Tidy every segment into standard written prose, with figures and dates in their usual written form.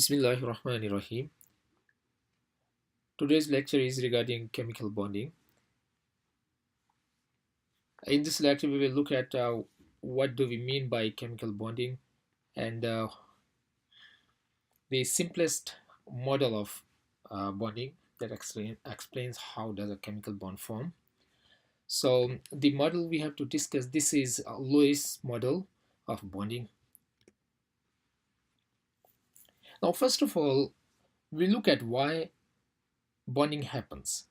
Bismillahirrahmanirrahim. Today's lecture is regarding chemical bonding. In this lecture, we will look at what do we mean by chemical bonding and the simplest model of bonding that explains how does a chemical bond form. So the model we have to discuss, this is Lewis model of bonding. Now, first of all, we look at why bonding happens.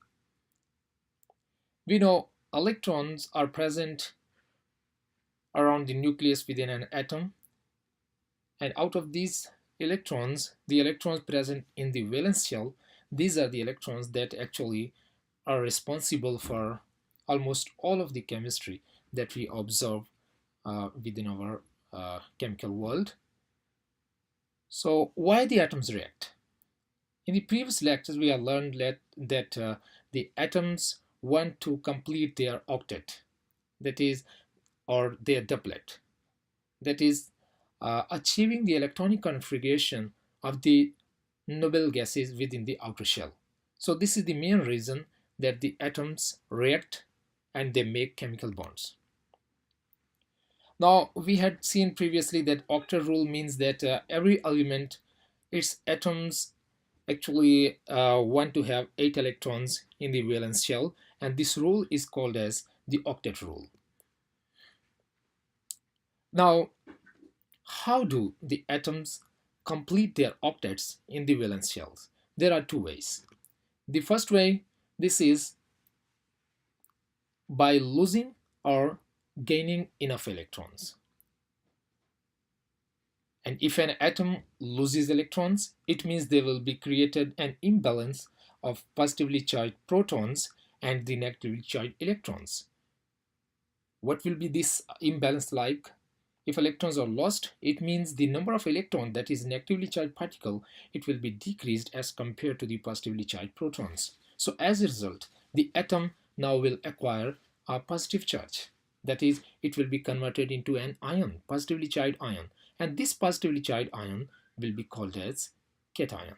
We know electrons are present around the nucleus within an atom, and out of these electrons, the electrons present in the valence shell, these are the electrons that actually are responsible for almost all of the chemistry that we observe within our chemical world. So why the atoms react? In the previous lectures, we have learned that the atoms want to complete their octet, that is, or their doublet, that is, achieving the electronic configuration of the noble gases within the outer shell. So this is the main reason that the atoms react and they make chemical bonds. Now, we had seen previously that octet rule means that every element, its atoms actually want to have 8 electrons in the valence shell, and this rule is called as the octet rule. Now, how do the atoms complete their octets in the valence shells? There are two ways. The first way, this is by losing or gaining enough electrons. And if an atom loses electrons, it means there will be created an imbalance of positively charged protons and the negatively charged electrons. What will be this imbalance like? If electrons are lost, it means the number of electrons, that is negatively charged particle, it will be decreased as compared to the positively charged protons. So as a result, the atom now will acquire a positive charge. That is, it will be converted into an ion, positively charged ion. And this positively charged ion will be called as cation.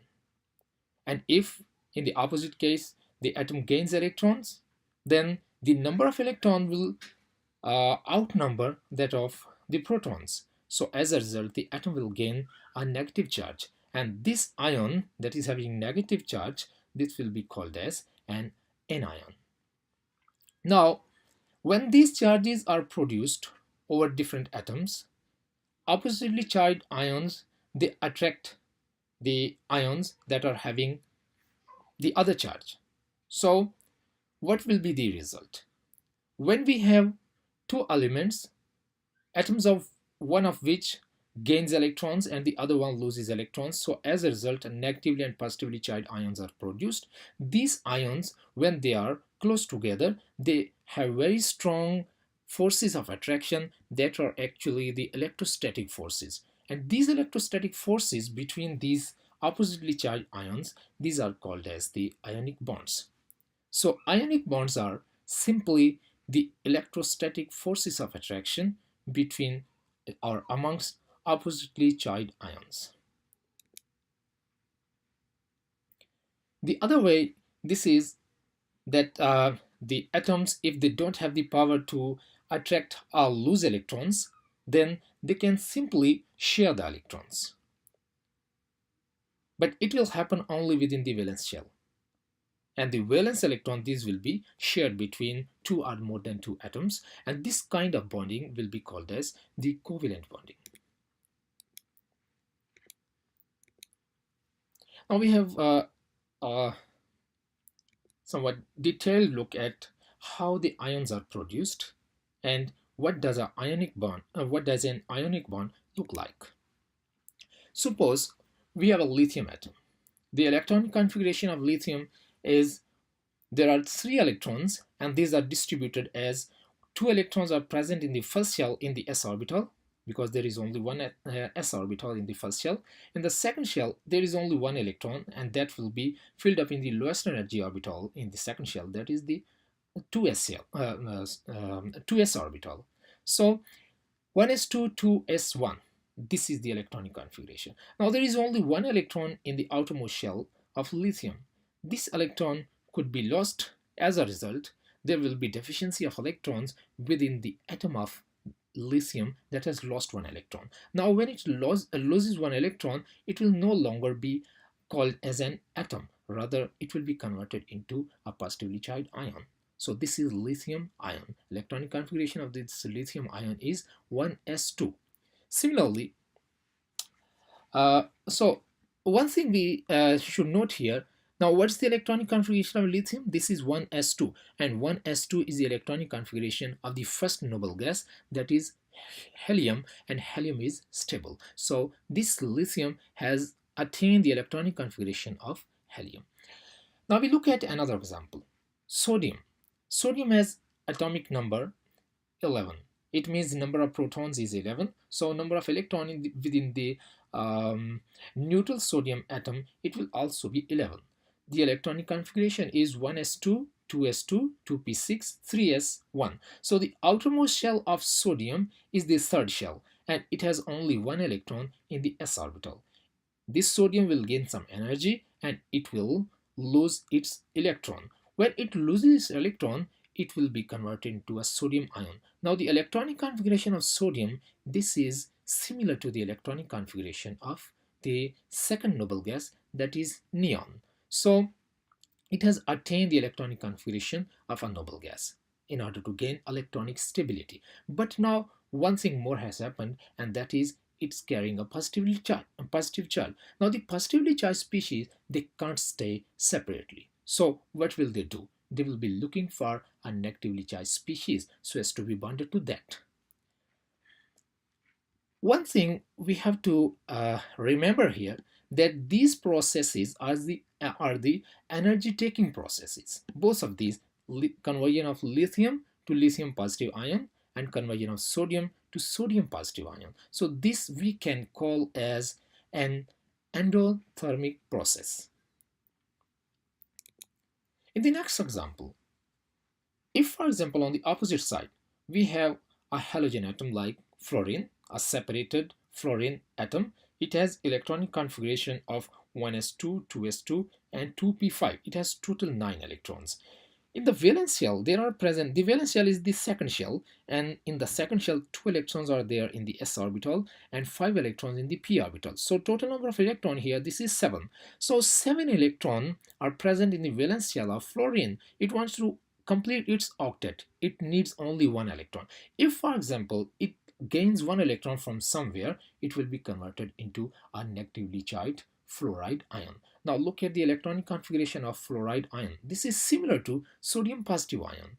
And if, in the opposite case, the atom gains electrons, then the number of electrons will outnumber that of the protons. So as a result, the atom will gain a negative charge. And this ion that is having negative charge, this will be called as an anion. Now, when these charges are produced over different atoms, oppositely charged ions, they attract the ions that are having the other charge. So what will be the result? When we have two elements, atoms of one of which gains electrons and the other one loses electrons, so as a result, negatively and positively charged ions are produced. These ions, when they are close together, they have very strong forces of attraction that are actually the electrostatic forces. And these electrostatic forces between these oppositely charged ions, these are called as the ionic bonds. So ionic bonds are simply the electrostatic forces of attraction between or amongst oppositely charged ions. The other way, this is that the atoms, if they don't have the power to attract or lose electrons, then they can simply share the electrons. But it will happen only within the valence shell. And the valence electron, these will be shared between two or more than two atoms, and this kind of bonding will be called as the covalent bonding. Now we have a somewhat detailed look at how the ions are produced and what does an ionic bond look like. Suppose we have a lithium atom. The electronic configuration of lithium is there are 3 electrons, and these are distributed as 2 electrons are present in the first shell in the s orbital, because there is only one s orbital in the first shell. In the second shell, there is only 1 electron, and that will be filled up in the lowest energy orbital in the second shell, that is the 2s shell, 2s orbital. So 1s2, 2s1, This is the electronic configuration. Now there is only one electron in the outermost shell of lithium. This electron could be lost. As a result, there will be deficiency of electrons within the atom of lithium that has lost one electron. Now when it loses one electron, it will no longer be called as an atom. Rather, it will be converted into a positively charged ion. So this is lithium ion. Electronic configuration of this lithium ion is 1s2. Similarly, so one thing we should note here, now what's the electronic configuration of lithium? This is 1s2, and 1s2 is the electronic configuration of the first noble gas, that is helium, and helium is stable. So this lithium has attained the electronic configuration of helium. Now we look at another example, sodium. Sodium has atomic number 11. It means the number of protons is 11. So number of electrons within the neutral sodium atom, it will also be 11. The electronic configuration is 1s2, 2s2, 2p6, 3s1. So the outermost shell of sodium is the third shell, and it has only one electron in the s orbital. This sodium will gain some energy and it will lose its electron. When it loses its electron, it will be converted into a sodium ion. Now the electronic configuration of sodium, this is similar to the electronic configuration of the second noble gas, that is neon. So it has attained the electronic configuration of a noble gas in order to gain electronic stability. But now one thing more has happened, and that is it's carrying a positive charge. Now the positively charged species, they can't stay separately. So what will they do? They will be looking for a negatively charged species so as to be bonded to that. One thing we have to remember here, that these processes are the energy taking processes. Both of these, conversion of lithium to lithium positive ion and conversion of sodium to sodium positive ion. So this we can call as an endothermic process. In the next example, if for example on the opposite side we have a halogen atom like fluorine, a separated fluorine atom, it has electronic configuration of 1s2, 2s2 and 2p5. It has total 9 electrons. In the valence shell, there are present, the valence shell is the second shell, and in the second shell 2 electrons are there in the s orbital and 5 electrons in the p orbital. So total number of electrons here, this is 7. So 7 electrons are present in the valence shell of fluorine. It wants to complete its octet. It needs only 1 electron. If for example it gains 1 electron from somewhere, it will be converted into a negatively charged fluoride ion. Now look at the electronic configuration of fluoride ion. This is similar to sodium positive ion.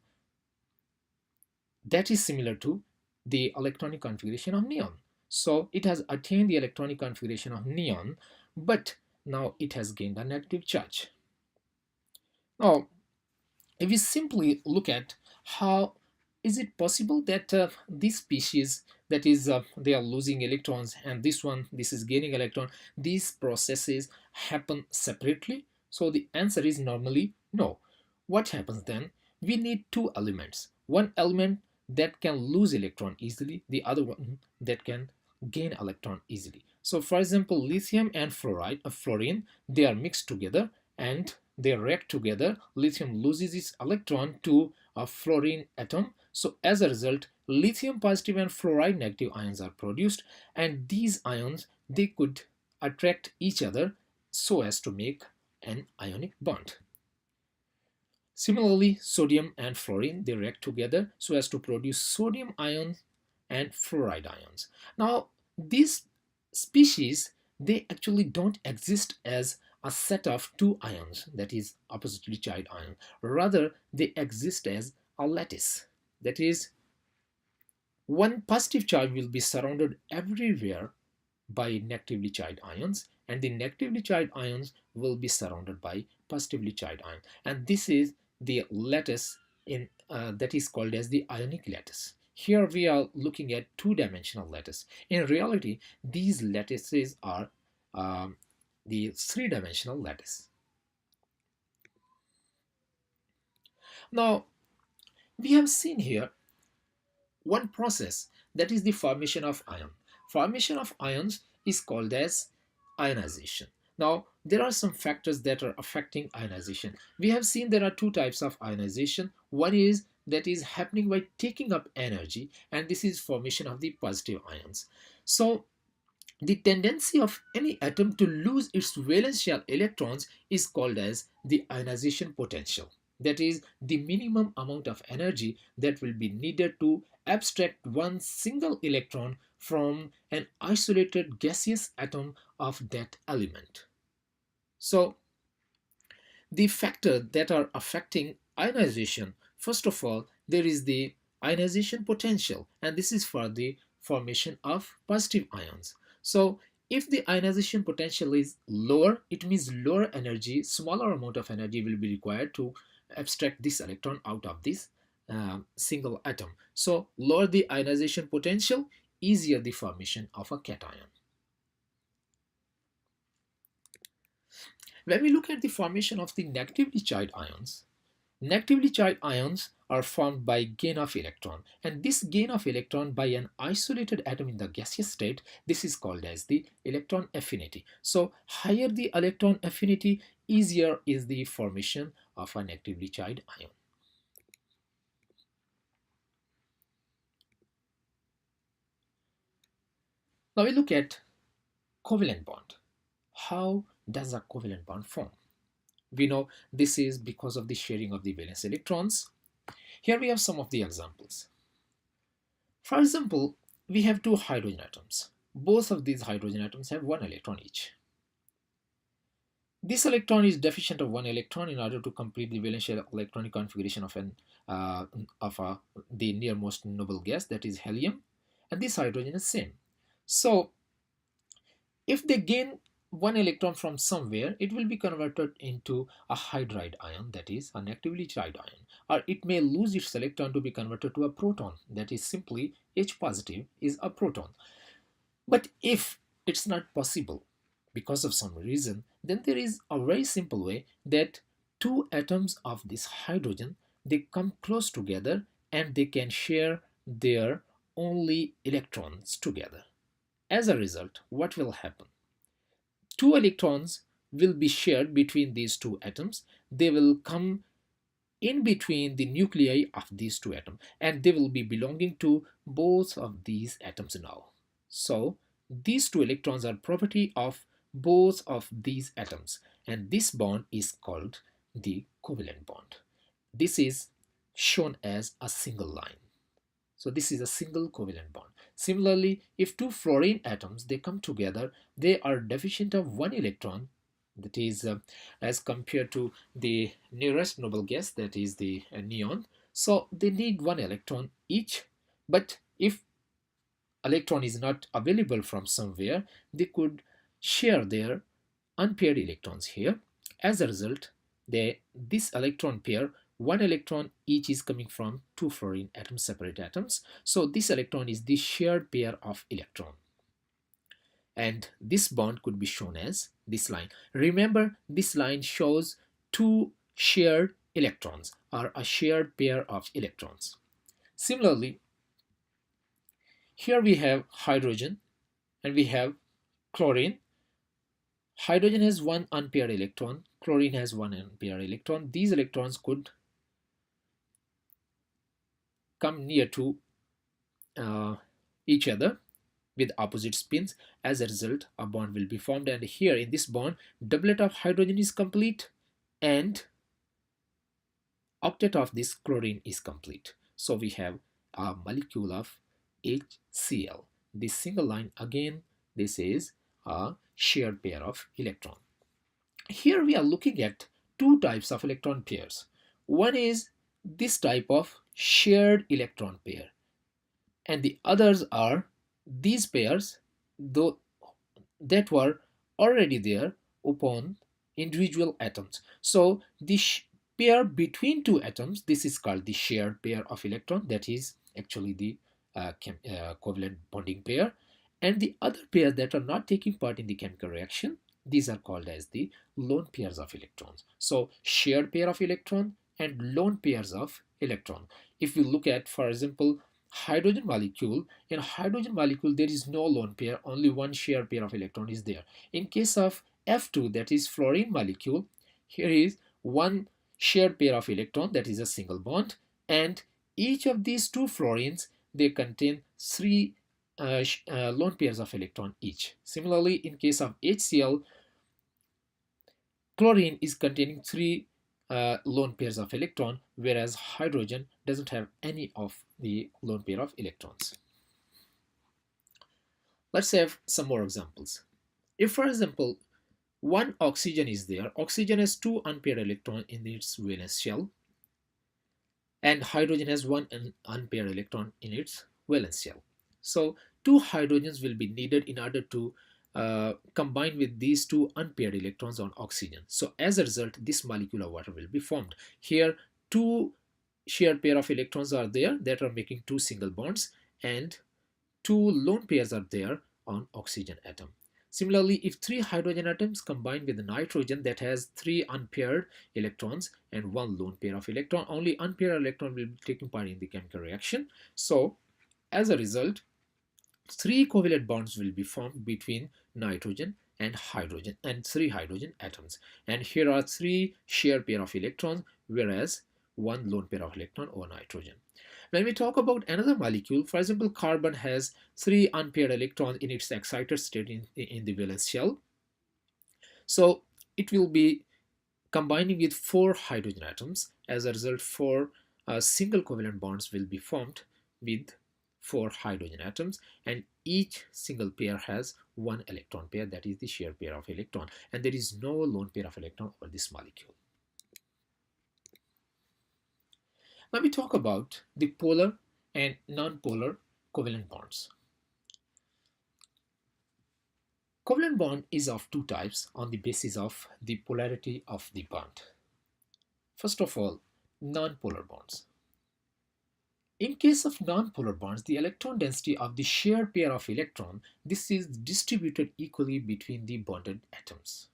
That is similar to the electronic configuration of neon. So it has attained the electronic configuration of neon, but now it has gained a negative charge. Now, if we simply look at how is it possible that this species, that is they are losing electrons, and this is gaining electron, these processes happen separately? So the answer is normally no. What happens then? We need two elements, one element that can lose electron easily, the other one that can gain electron easily. So for example, lithium and fluorine, they are mixed together and they react together. Lithium loses its electron to a fluorine atom. So as a result, lithium positive and fluoride negative ions are produced, and these ions, they could attract each other so as to make an ionic bond. Similarly, sodium and fluorine, they react together so as to produce sodium ions and fluoride ions. Now, these species, they actually don't exist as a set of two ions, that is oppositely charged ion. Rather, they exist as a lattice. That is, one positive charge will be surrounded everywhere by negatively charged ions, and the negatively charged ions will be surrounded by positively charged ions. And this is the lattice that is called as the ionic lattice. Here we are looking at two-dimensional lattice. In reality, these lattices are the three-dimensional lattice. Now, we have seen here one process, that is the formation of ion. Formation of ions is called as ionization. Now, there are some factors that are affecting ionization. We have seen there are two types of ionization. One is that is happening by taking up energy, and this is formation of the positive ions. So, the tendency of any atom to lose its valence shell electrons is called as the ionization potential. That is the minimum amount of energy that will be needed to abstract one single electron from an isolated gaseous atom of that element. So, the factors that are affecting ionization, first of all, there is the ionization potential, and this is for the formation of positive ions. So if the ionization potential is lower, it means lower energy, smaller amount of energy will be required to abstract this electron out of this single atom. So lower the ionization potential, easier the formation of a cation. When we look at the formation of the negatively charged ions, negatively charged ions are formed by gain of electron, and this gain of electron by an isolated atom in the gaseous state, this is called as the electron affinity. So higher the electron affinity, easier is the formation of a negatively charged ion. Now we look at covalent bond. How does a covalent bond form? We know this is because of the sharing of the valence electrons. Here we have some of the examples. For example, we have two hydrogen atoms. Both of these hydrogen atoms have one electron each. This electron is deficient of one electron in order to complete the valence shell electronic configuration of the nearmost noble gas, that is helium, and this hydrogen is same. So if they gain one electron from somewhere, it will be converted into a hydride ion, that is a negatively charged ion, or it may lose its electron to be converted to a proton, that is simply H positive is a proton. But if it's not possible because of some reason, then there is a very simple way that two atoms of this hydrogen, they come close together and they can share their only electrons together. As a result, what will happen? Two electrons will be shared between these two atoms. They will come in between the nuclei of these two atoms, and they will be belonging to both of these atoms now. So these two electrons are property of both of these atoms, and this bond is called the covalent bond. This is shown as a single line. So this is a single covalent bond. Similarly, if two fluorine atoms, they come together, they are deficient of one electron, that is as compared to the nearest noble gas, that is the neon. So they need one electron each, but if electron is not available from somewhere, they could share their unpaired electrons here. As a result, this electron pair, one electron each is coming from two fluorine atoms, separate atoms. So this electron is the shared pair of electron. And this bond could be shown as this line. Remember, this line shows two shared electrons, or a shared pair of electrons. Similarly, here we have hydrogen and we have chlorine. Hydrogen has one unpaired electron, chlorine has one unpaired electron. These electrons could come near to each other with opposite spins. As a result, a bond will be formed, and here in this bond, doublet of hydrogen is complete and octet of this chlorine is complete. So we have a molecule of HCl. This single line, again, this is a shared pair of electron. Here we are looking at two types of electron pairs. One is this type of shared electron pair, and the others are these pairs though that were already there upon individual atoms. So this pair between two atoms, this is called the shared pair of electron, that is actually the covalent bonding pair, and the other pair that are not taking part in the chemical reaction, these are called as the lone pairs of electrons. So shared pair of electron and lone pairs of electron. If we look at, for example, hydrogen molecule, in a hydrogen molecule there is no lone pair, only one shared pair of electron is there. In case of F2, that is fluorine molecule, here is one shared pair of electron, that is a single bond, and each of these two fluorines, they contain three lone pairs of electron each. Similarly, in case of HCl, chlorine is containing three lone pairs of electron, whereas hydrogen doesn't have any of the lone pair of electrons. Let's have some more examples. If, for example, one oxygen is there, oxygen has two unpaired electrons in its valence shell, and hydrogen has one unpaired electron in its valence shell. So two hydrogens will be needed in order to combine with these two unpaired electrons on oxygen. So as a result, this molecule of water will be formed. Here, two shared pair of electrons are there that are making two single bonds, and two lone pairs are there on oxygen atom. Similarly, if three hydrogen atoms combine with nitrogen that has three unpaired electrons and one lone pair of electron, only unpaired electron will be taking part in the chemical reaction. So as a result, three covalent bonds will be formed between nitrogen and hydrogen and three hydrogen atoms. And here are three shared pair of electrons, whereas one lone pair of electron over nitrogen. When we talk about another molecule, for example, carbon has three unpaired electrons in its excited state in the valence shell. So it will be combining with four hydrogen atoms. As a result, four single covalent bonds will be formed with four hydrogen atoms, and each single pair has one electron pair, that is the shared pair of electron, and there is no lone pair of electron over this molecule. Now we talk about the polar and non-polar covalent bonds. Covalent bond is of two types on the basis of the polarity of the bond. First of all, non-polar bonds. In case of non-polar bonds, the electron density of the shared pair of electron, this is distributed equally between the bonded atoms.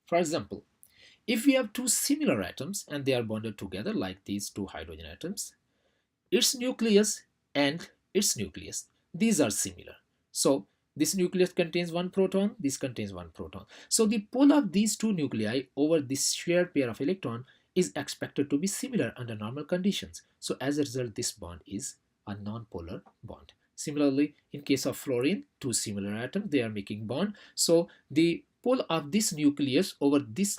For example, if we have two similar atoms and they are bonded together like these two hydrogen atoms, its nucleus and its nucleus, these are similar. So this nucleus contains one proton, this contains one proton. So the pull of these two nuclei over this shared pair of electron is expected to be similar under normal conditions. So as a result, this bond is a non-polar bond. Similarly, in case of fluorine, two similar atoms, they are making bond. So the pull of this nucleus over this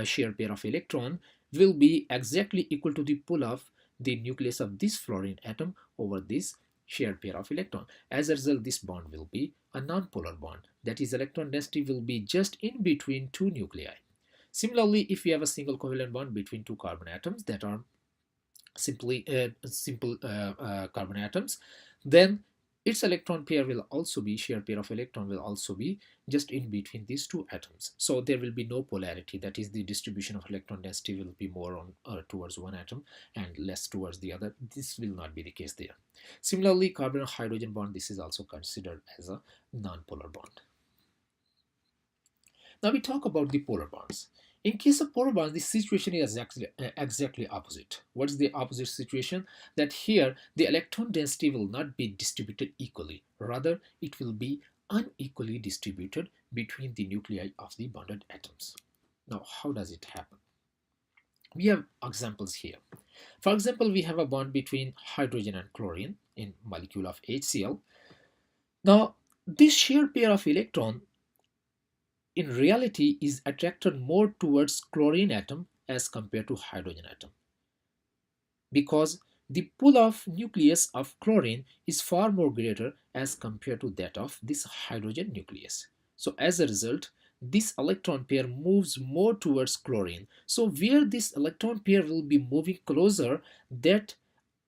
shared pair of electron will be exactly equal to the pull of the nucleus of this fluorine atom over this shared pair of electron. As a result, this bond will be a non-polar bond. That is, electron density will be just in between two nuclei. Similarly, if we have a single covalent bond between two carbon atoms that are simply simple carbon atoms, then its electron pair will also be, shared pair of electron will also be just in between these two atoms. So there will be no polarity, that is, the distribution of electron density will be more on towards one atom and less towards the other. This will not be the case there. Similarly, carbon and hydrogen bond, this is also considered as a non-polar bond. Now we talk about the polar bonds. In case of polar bonds, the situation is exactly opposite. What is the opposite situation? That here the electron density will not be distributed equally. Rather, it will be unequally distributed between the nuclei of the bonded atoms. Now, how does it happen? We have examples here. For example, we have a bond between hydrogen and chlorine in molecule of HCl. Now, this shared pair of electron in reality is attracted more towards chlorine atom as compared to hydrogen atom, because the pull of nucleus of chlorine is far more greater as compared to that of this hydrogen nucleus. So as a result, this electron pair moves more towards chlorine. So where this electron pair will be moving closer, that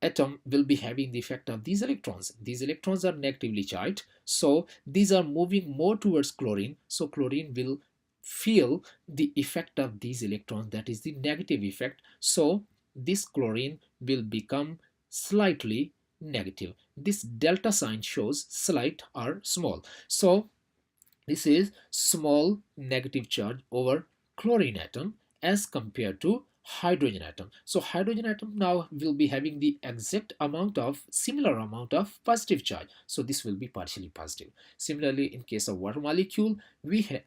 atom will be having the effect of these electrons. These electrons are negatively charged, so these are moving more towards chlorine. So chlorine will feel the effect of these electrons, that is the negative effect. So this chlorine will become slightly negative. This delta sign shows slight or small. So this is small negative charge over chlorine atom as compared to hydrogen atom. So hydrogen atom now will be having the exact amount of similar amount of positive charge. So this will be partially positive. Similarly, in case of water molecule, we have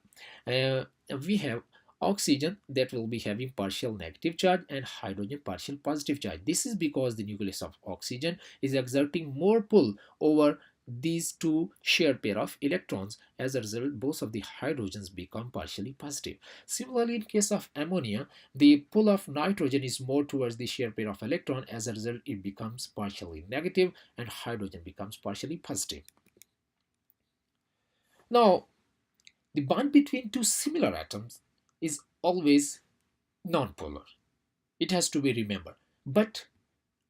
uh, we have oxygen that will be having partial negative charge and hydrogen partial positive charge. This is because the nucleus of oxygen is exerting more pull over these two shared pair of electrons. As a result, both of the hydrogens become partially positive. Similarly, in case of ammonia, the pull of nitrogen is more towards the shared pair of electron. As a result, it becomes partially negative and hydrogen becomes partially positive. Now, the bond between two similar atoms is always nonpolar. It has to be remembered, but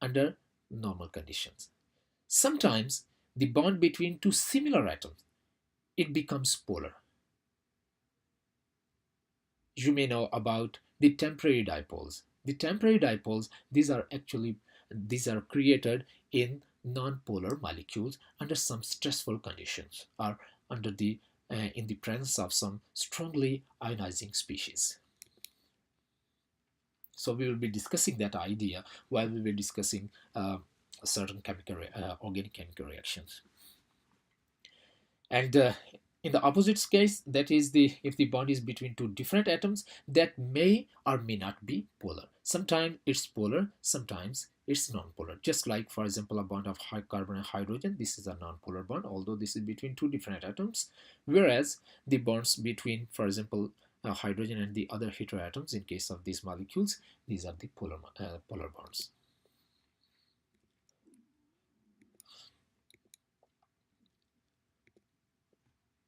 under normal conditions. Sometimes the bond between two similar atoms, it becomes polar. You may know about the temporary dipoles. The temporary dipoles, these are created in nonpolar molecules under some stressful conditions or under the in the presence of some strongly ionizing species. So we will be discussing that idea while we will be discussing certain organic chemical reactions. And in the opposite case, that is if the bond is between two different atoms, that may or may not be polar. Sometimes it's polar, sometimes it's non-polar. Just like, for example, a bond of carbon and hydrogen, this is a non-polar bond, although this is between two different atoms. Whereas the bonds between, for example, hydrogen and the other heteroatoms, in case of these molecules, these are the polar bonds.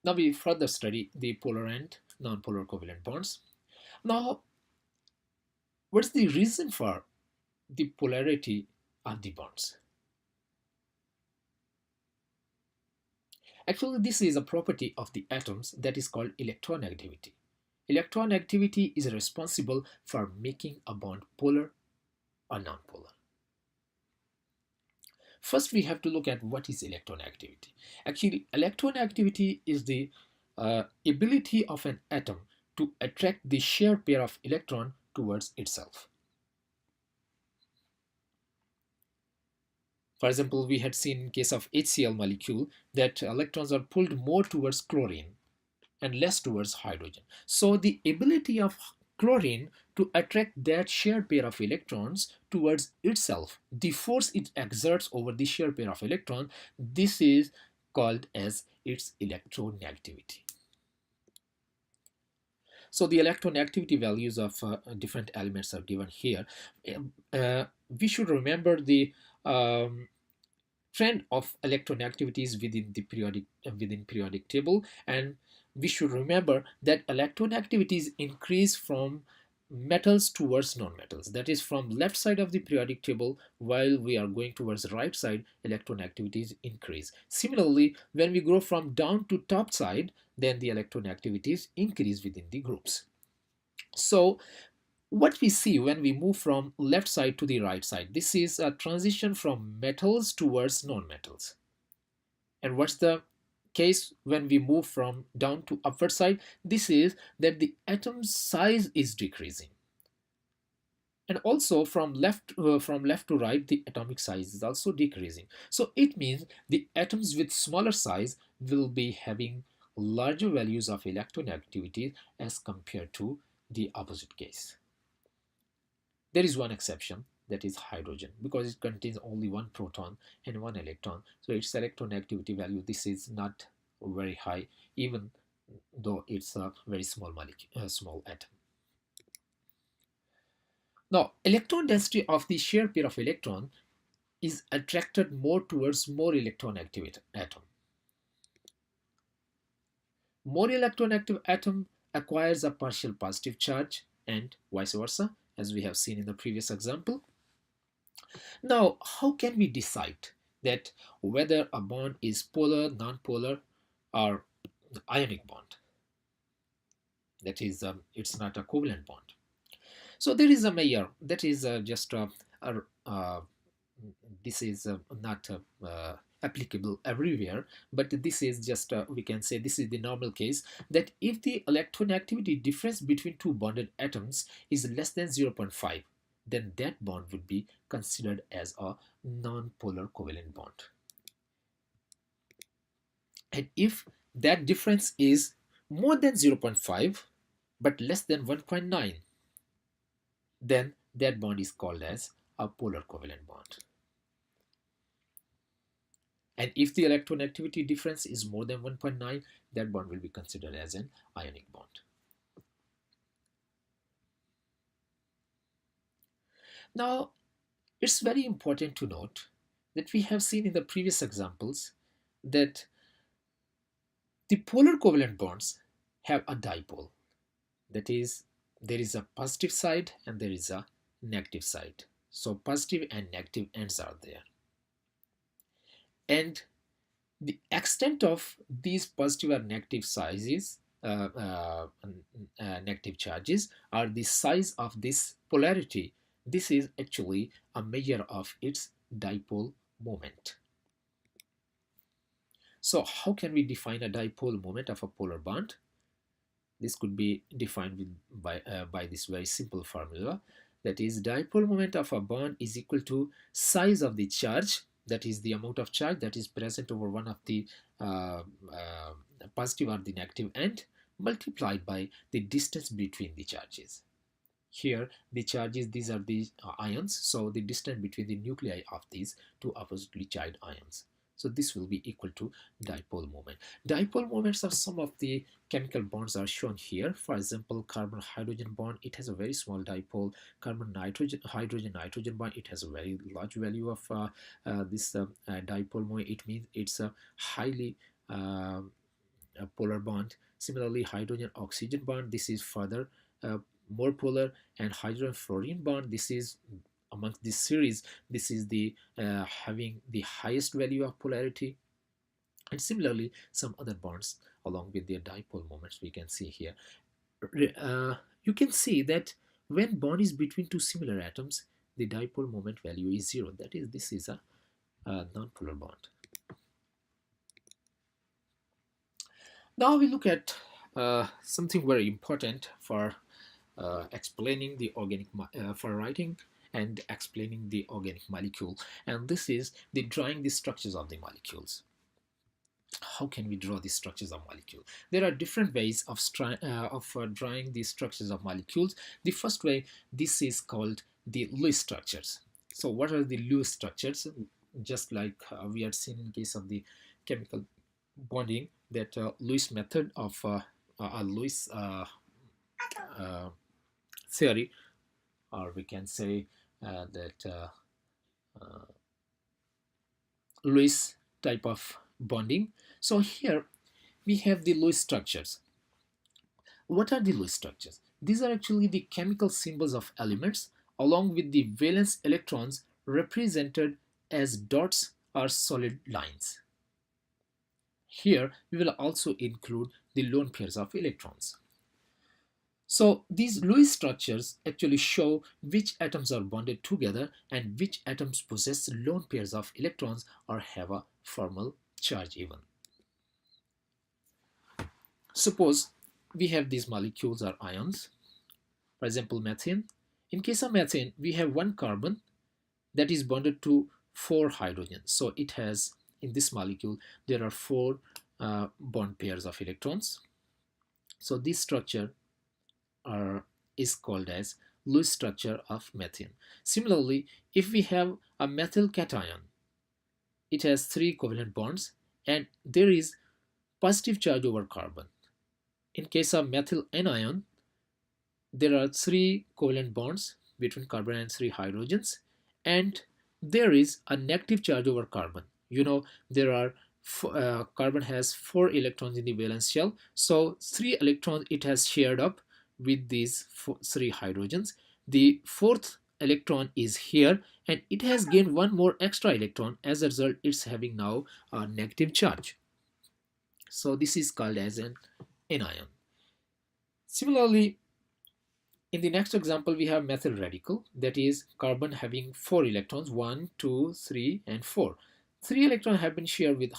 Now we further study the polar and non-polar covalent bonds. Now, what's the reason for the polarity of the bonds? Actually, this is a property of the atoms that is called electronegativity. Electronegativity is responsible for making a bond polar or non-polar. First, we have to look at what is electronegativity. Actually, electronegativity is the ability of an atom to attract the shared pair of electron towards itself. For example, we had seen in case of HCl molecule that electrons are pulled more towards chlorine and less towards hydrogen. So the ability of chlorine to attract that shared pair of electrons towards itself, the force it exerts over the shared pair of electrons, this is called as its electronegativity. So the electronegativity values of different elements are given here. We should remember the trend of electronegativities within the periodic table, and we should remember that electronegativities increase from metals towards non-metals, that is from left side of the periodic table. While we are going towards the right side, electronegativities increase. Similarly, when we go from down to top side, then the electronegativities increase within the groups. So what we see when we move from left side to the right side, this is a transition from metals towards non-metals. And what's the case when we move from down to upward side? This is that the atom size is decreasing. And also from left to right, the atomic size is also decreasing. So it means the atoms with smaller size will be having larger values of electronegativity as compared to the opposite case. There is one exception, that is hydrogen, because it contains only one proton and one electron. So its electronegativity value, this is not very high, even though it's a very small molecule, small atom. Now, electron density of the shared pair of electron is attracted more towards more electronegative atom. More electronegative atom acquires a partial positive charge and vice versa, as we have seen in the previous example. Now, how can we decide that whether a bond is polar, non-polar, or ionic bond? That is, it's not a covalent bond. So there is a measure that is just this is not applicable everywhere, but this is just we can say this is the normal case, that if the electronegatividity difference between two bonded atoms is less than 0.5, then that bond would be considered as a non-polar covalent bond. And if that difference is more than 0.5 but less than 1.9, then that bond is called as a polar covalent bond. And if the electronegatividity difference is more than 1.9, that bond will be considered as an ionic bond. Now, it's very important to note that we have seen in the previous examples that the polar covalent bonds have a dipole. That is, there is a positive side and there is a negative side. So positive and negative ends are there. And the extent of these positive or negative sizes, negative charges, are the size of this polarity. This is actually a measure of its dipole moment. So how can we define a dipole moment of a polar bond? This could be defined by this very simple formula. That is, dipole moment of a bond is equal to size of the charge, that is the amount of charge that is present over one of the positive or the negative end, multiplied by the distance between the charges. Here the charges, these are the ions, so the distance between the nuclei of these two oppositely charged ions. So this will be equal to dipole moment. Dipole moments of some of the chemical bonds are shown here. For example, carbon-hydrogen bond, it has a very small dipole. Carbon-hydrogen bond, it has a very large value of this dipole moment. It means it's a highly polar bond. Similarly, hydrogen-oxygen bond, this is further more polar, and hydrogen-fluorine bond, this is amongst this series, this is the having the highest value of polarity. And similarly, some other bonds along with their dipole moments we can see here. You can see that when bond is between two similar atoms, the dipole moment value is 0. That is, this is a non-polar bond. Now we look at something very important for explaining the organic, for writing and explaining the organic molecule, and this is the drawing the structures of the molecules. How can we draw the structures of molecule? There are different ways of drawing the structures of molecules. The first way, this is called the Lewis structures. So what are the Lewis structures? Just like we had seen in case of the chemical bonding, that Lewis method of Lewis theory, or we can say that Lewis type of bonding. So here we have the Lewis structures. What are the Lewis structures? These are actually the chemical symbols of elements along with the valence electrons represented as dots or solid lines. Here we will also include the lone pairs of electrons. So these Lewis structures actually show which atoms are bonded together and which atoms possess lone pairs of electrons or have a formal charge even. Suppose we have these molecules or ions, for example methane. In case of methane, we have one carbon that is bonded to 4 hydrogens. So it has, in this molecule, there are 4 bond pairs of electrons. So this structure is called as Lewis structure of methane. Similarly, if we have a methyl cation, it has 3 covalent bonds and there is positive charge over carbon. In case of methyl anion, there are 3 covalent bonds between carbon and 3 hydrogens, and there is a negative charge over carbon. You know, there are carbon has 4 electrons in the valence shell, so 3 electrons it has shared up with these 3 hydrogens. The 4th electron is here and it has gained 1 more extra electron. As a result, it's having now a negative charge. So this is called as an anion. Similarly, in the next example, we have methyl radical, that is carbon having 4 electrons, 1, 2, 3, and 4. Three electrons have been shared with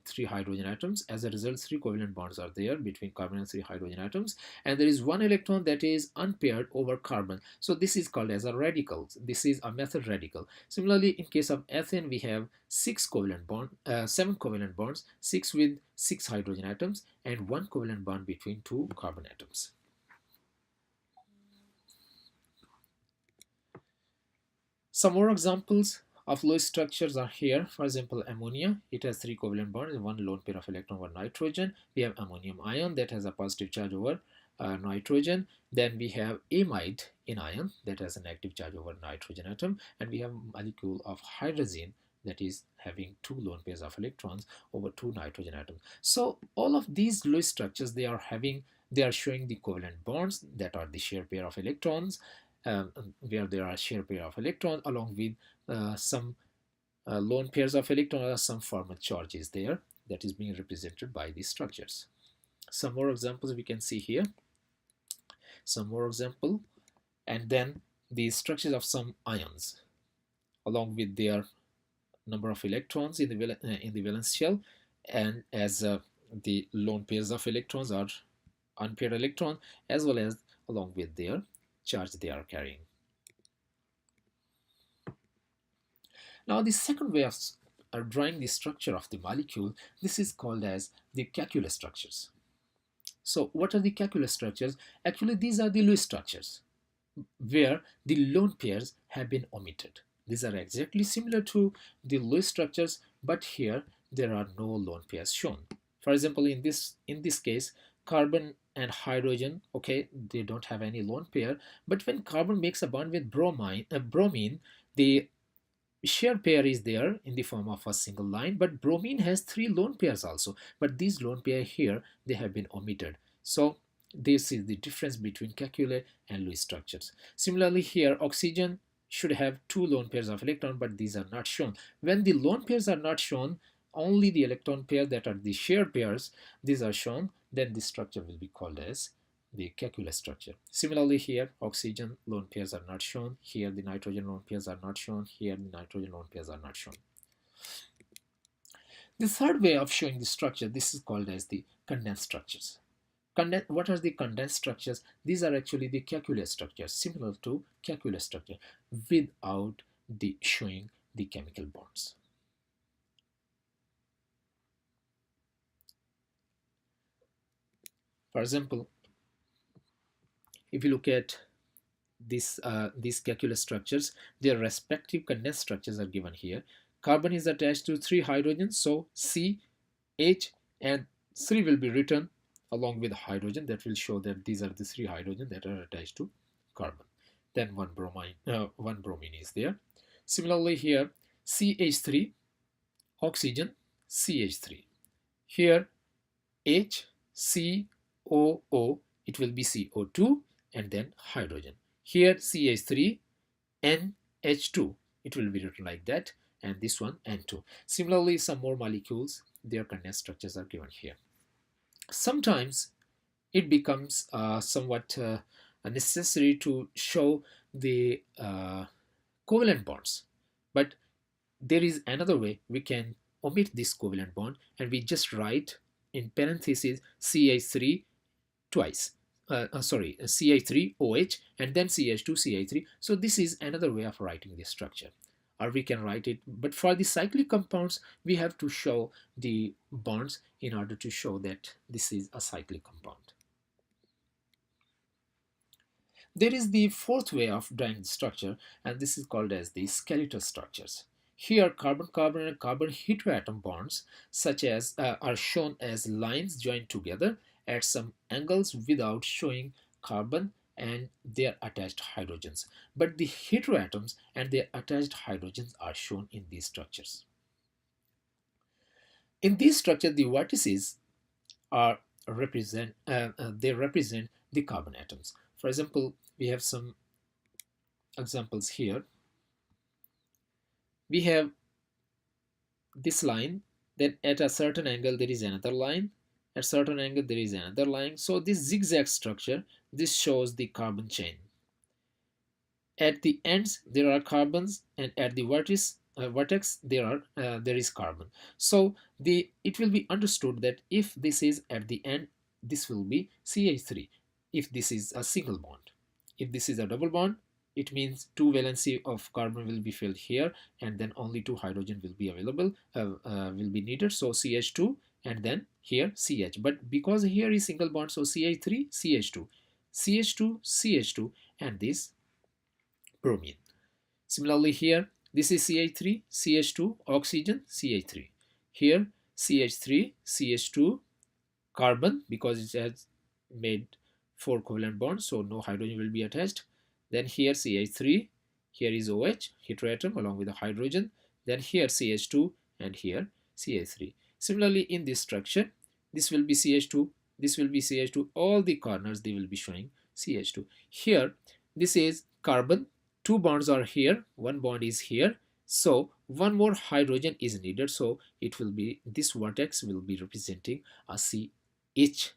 three hydrogen atoms. As a result, three covalent bonds are there between carbon and three hydrogen atoms. And there is one electron that is unpaired over carbon. So this is called as a radical. This is a methyl radical. Similarly, in case of ethane, we have seven covalent bonds, six with six hydrogen atoms, and one covalent bond between two carbon atoms. Some more examples of Lewis structures are here. For example, ammonia, it has three covalent bonds and one lone pair of electron over nitrogen. We have ammonium ion that has a positive charge over nitrogen. Then we have amide in ion that has a negative charge over nitrogen atom. And we have molecule of hydrazine that is having two lone pairs of electrons over two nitrogen atoms. So all of these Lewis structures, they are showing the covalent bonds that are the shared pair of electrons, where there are shared pair of electrons along with some lone pairs of electrons or some formal charges there that is being represented by these structures. Some more examples we can see here. Some more example, and then the structures of some ions along with their number of electrons in the valence shell, and as the lone pairs of electrons or unpaired electron, as well as along with their charge they are carrying. Now the second way of drawing the structure of the molecule, this is called as the calculus structures. So what are the calculus structures? Actually, these are the Lewis structures where the lone pairs have been omitted. These are exactly similar to the Lewis structures, but here there are no lone pairs shown. For example, in this case, carbon and hydrogen, okay, they don't have any lone pair, but when carbon makes a bond with bromine, the shared pair is there in the form of a single line, but bromine has three lone pairs also, but these lone pair here, they have been omitted. So this is the difference between calculus and Lewis structures. Similarly here, oxygen should have two lone pairs of electron, but these are not shown. When the lone pairs are not shown, only the electron pair that are the shared pairs, these are shown, then this structure will be called as the calculus structure. Similarly here, oxygen lone pairs are not shown. Here the nitrogen lone pairs are not shown. Here the nitrogen lone pairs are not shown. The third way of showing the structure, this is called as the condensed structures. What are the condensed structures? These are actually the calculus structures, similar to calculus structure, without the showing the chemical bonds. For example, if you look at these calculus structures, their respective condensed structures are given here. Carbon is attached to three hydrogens, so C, H, and 3 will be written along with hydrogen. That will show that these are the three hydrogens that are attached to carbon. Then one bromine is there. Similarly here, CH3, oxygen, CH3. Here, H, C, O, O, it will be CO2 and then hydrogen. Here, CH3, NH2, it will be written like that, and this one N2. Similarly, some more molecules, their condensed structures are given here. Sometimes it becomes somewhat necessary to show the covalent bonds, but there is another way. We can omit this covalent bond and we just write in parentheses CH3 twice. CH3OH and then CH2CH3. So this is another way of writing this structure. Or we can write it, but for the cyclic compounds, we have to show the bonds in order to show that this is a cyclic compound. There is the fourth way of drawing the structure, and this is called as the skeletal structures. Here, carbon-carbon and carbon heteroatom bonds such as are shown as lines joined together at some angles without showing carbon and their attached hydrogens. But the heteroatoms and their attached hydrogens are shown in these structures. In these structures, the vertices are represent the carbon atoms. For example, we have some examples here. We have this line, then at a certain angle there is another line, at certain angle there is another line. So this zigzag structure, this shows the carbon chain. At the ends there are carbons, and at the vertex vertex there is carbon. So it will be understood that if this is at the end, this will be CH3 if this is a single bond. If this is a double bond, it means two valency of carbon will be filled here, and then only two hydrogen will be available, will be needed. So CH2 and then here CH. But because here is single bond, so CH3, CH2, CH2, CH2, and this bromine. Similarly here, this is CH3, CH2, oxygen, CH3. Here CH3, CH2, carbon, because it has made 4 covalent bonds, so no hydrogen will be attached. Then here CH3, here is OH, heteroatom along with the hydrogen. Then here CH2 and here CH3. Similarly, in this structure, this will be CH2, this will be CH2, all the corners they will be showing CH2. Here, this is carbon, two bonds are here, one bond is here, so one more hydrogen is needed, so it will be, this vertex will be representing a CH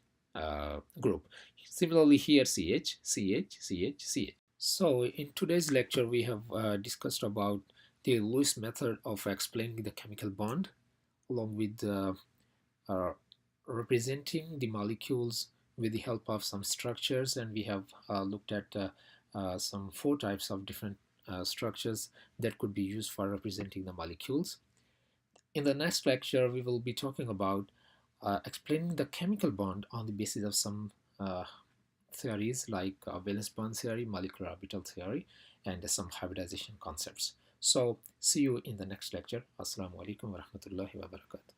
group. Similarly here CH, CH, CH, CH. So in today's lecture we have discussed about the Lewis method of explaining the chemical bond along with representing the molecules with the help of some structures, and we have looked at some 4 types of different structures that could be used for representing the molecules. In the next lecture we will be talking about explaining the chemical bond on the basis of some theories like valence bond theory, molecular orbital theory, and some hybridization concepts. So see you in the next lecture. Assalamu alaikum wa rahmatullahi wa barakatuh.